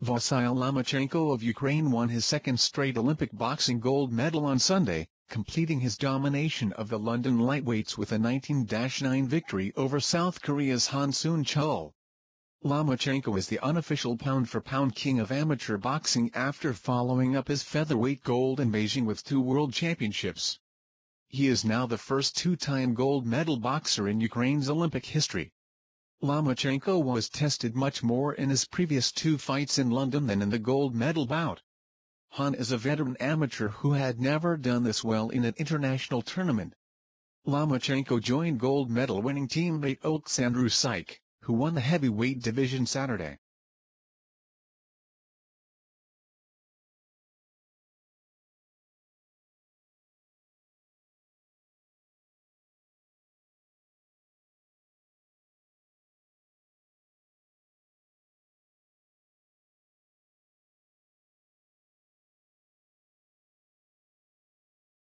Vasyl Lomachenko of Ukraine won his second straight Olympic boxing gold medal on Sunday, completing his domination of the London lightweights with a 19-9 victory over South Korea's Soon-chul. Lomachenko is the unofficial pound-for-pound king of amateur boxing after following up his featherweight gold in Beijing with 2 world championships. He is now the first 2-time gold medal boxer in Ukraine's Olympic history. Lomachenko was tested much more in his previous 2 fights in London than in the gold medal bout. Han is a veteran amateur who had never done this well in an international tournament. Lomachenko joined gold medal winning teammate Oleksandr Usyk, who won the heavyweight division Saturday.